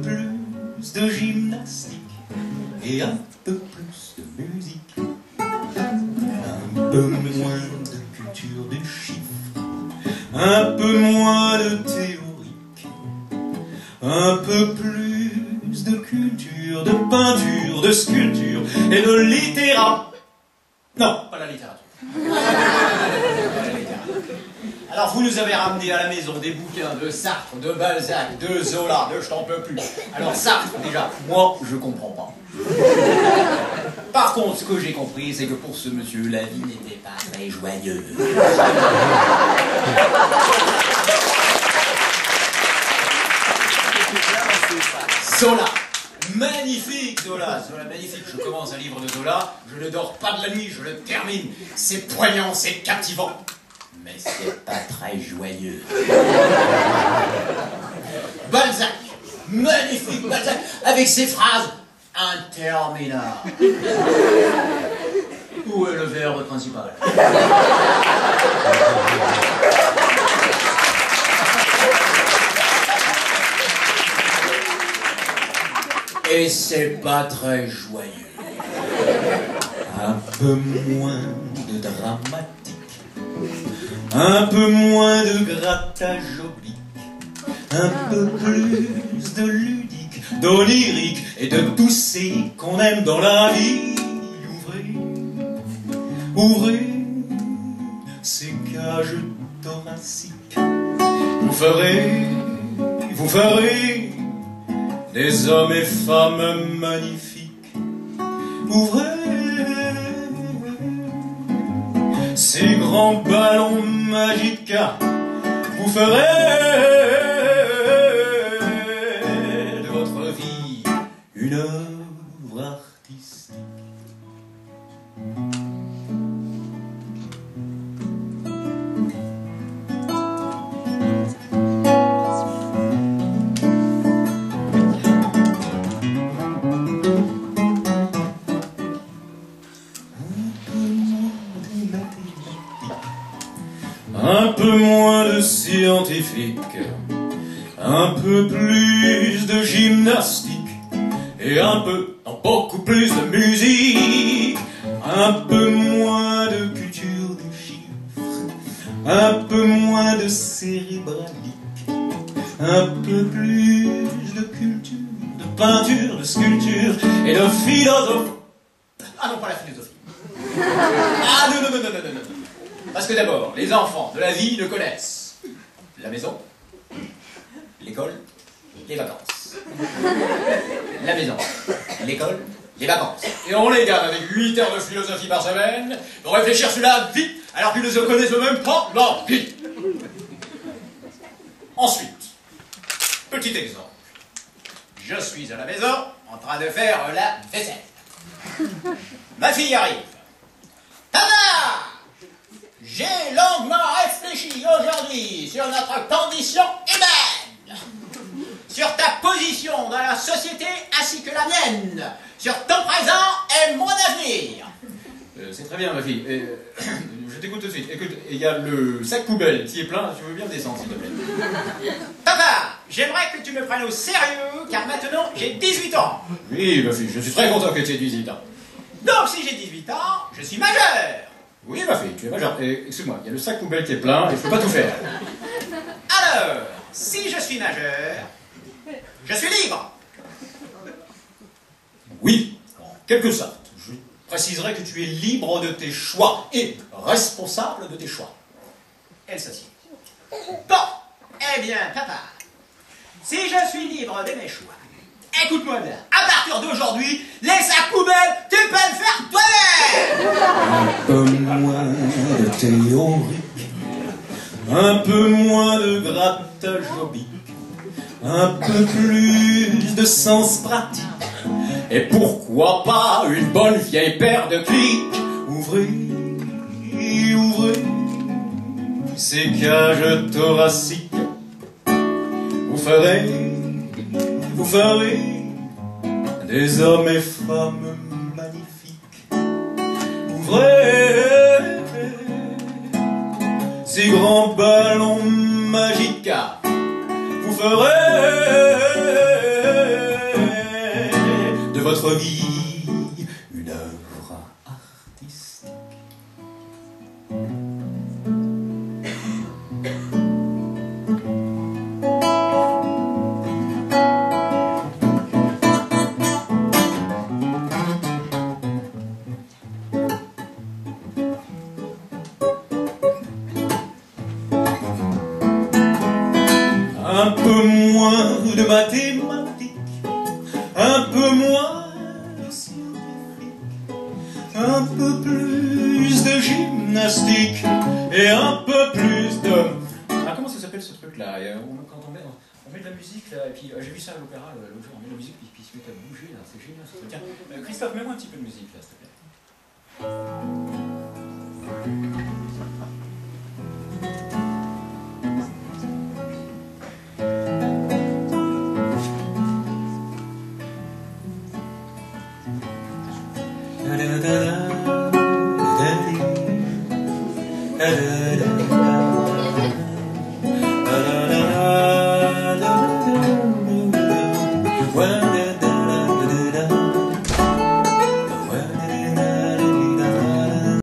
peu plus de gymnastique et un peu plus de musique, un peu moins de culture des chiffres, un peu moins de théorique, un peu plus de culture, de peinture, de sculpture et de littérature. Non, pas la littérature. Alors vous nous avez ramené à la maison des bouquins de Sartre, de Balzac, de Zola, de je t'en peux plus. Alors Sartre, déjà, moi, je comprends pas. Par contre, ce que j'ai compris, c'est que pour ce monsieur, la vie n'était pas très joyeuse. Zola, magnifique Zola, Zola magnifique. Je commence un livre de Zola, je ne dors pas de la nuit, je le termine. C'est poignant, c'est captivant. Mais c'est pas très joyeux. Balzac, magnifique Balzac, avec ses phrases interminables. Où est le verbe principal? Et c'est pas très joyeux. Un peu moins de dramatique, un peu moins de grattage oblique, un peu plus de ludique, d'onirique et de tout ce qu'on aime dans la vie. Ouvrez ces cages thoraciques. Vous ferez des hommes et femmes magnifiques. Ouvrez ces grands ballons magiques. Vous ferez de votre vie une œuvre artistique. Un peu moins de scientifique, un peu plus de gymnastique et un peu, non, beaucoup plus de musique, un peu moins de culture des chiffres, un peu moins de cérébralique, un peu plus de culture, de peinture, de sculpture et de philosophie. Ah non, pas la philosophie. Ah non, non, non, non, non, non, non. Parce que d'abord, les enfants de la vie ne connaissent la maison, l'école, les vacances. La maison, l'école, les vacances. Et on les garde avec 8 heures de philosophie par semaine, pour réfléchir sur la vie, alors qu'ils ne se connaissent même pas la vie. Ensuite, petit exemple. Je suis à la maison, en train de faire la vaisselle. Ma fille arrive. Papa! J'ai longuement réfléchi aujourd'hui sur notre condition humaine, sur ta position dans la société ainsi que la mienne, sur ton présent et mon avenir. C'est très bien, ma fille. Je t'écoute tout de suite. Écoute, il y a le sac poubelle qui est plein, tu veux bien descendre, s'il te plaît. Papa, j'aimerais que tu me prennes au sérieux, car maintenant j'ai 18 ans. Oui, ma fille, je suis très content que tu aies 18 ans. Donc, si j'ai 18 ans, je suis majeur. Oui, ma fille, tu es majeur. Excuse-moi, il y a le sac poubelle qui est plein et je ne peux pas tout faire. Alors, si je suis majeur, je suis libre. Oui, en quelque sorte. Je préciserai que tu es libre de tes choix et responsable de tes choix. Elle s'assied. Bon, eh bien, papa, si je suis libre de mes choix, écoute-moi bien, à partir d'aujourd'hui, les sacs poubelles, tu peux le faire toi-même. Un peu moins de théorique, un peu moins de grattage oblique, un peu plus de sens pratique, et pourquoi pas une bonne vieille paire de clics. Ouvrez ces cages thoraciques. Vous ferez des hommes et femmes magnifiques. Ouvrez ces grands ballons magiques. Vous ferez notre vie une œuvre artistique. Un peu moins de mathématiques, un peu moins de scientifique, un peu plus de gymnastique et un peu plus de... Ah, comment ça s'appelle ce truc-là? Quand on met de la musique, là, et puis j'ai vu ça à l'opéra l'autre jour, on met de la musique, puis il se met à bouger, là, c'est génial ce truc. Tiens, Christophe, mets-moi un petit peu de musique, là, s'il te plaît. Da da da da da da da.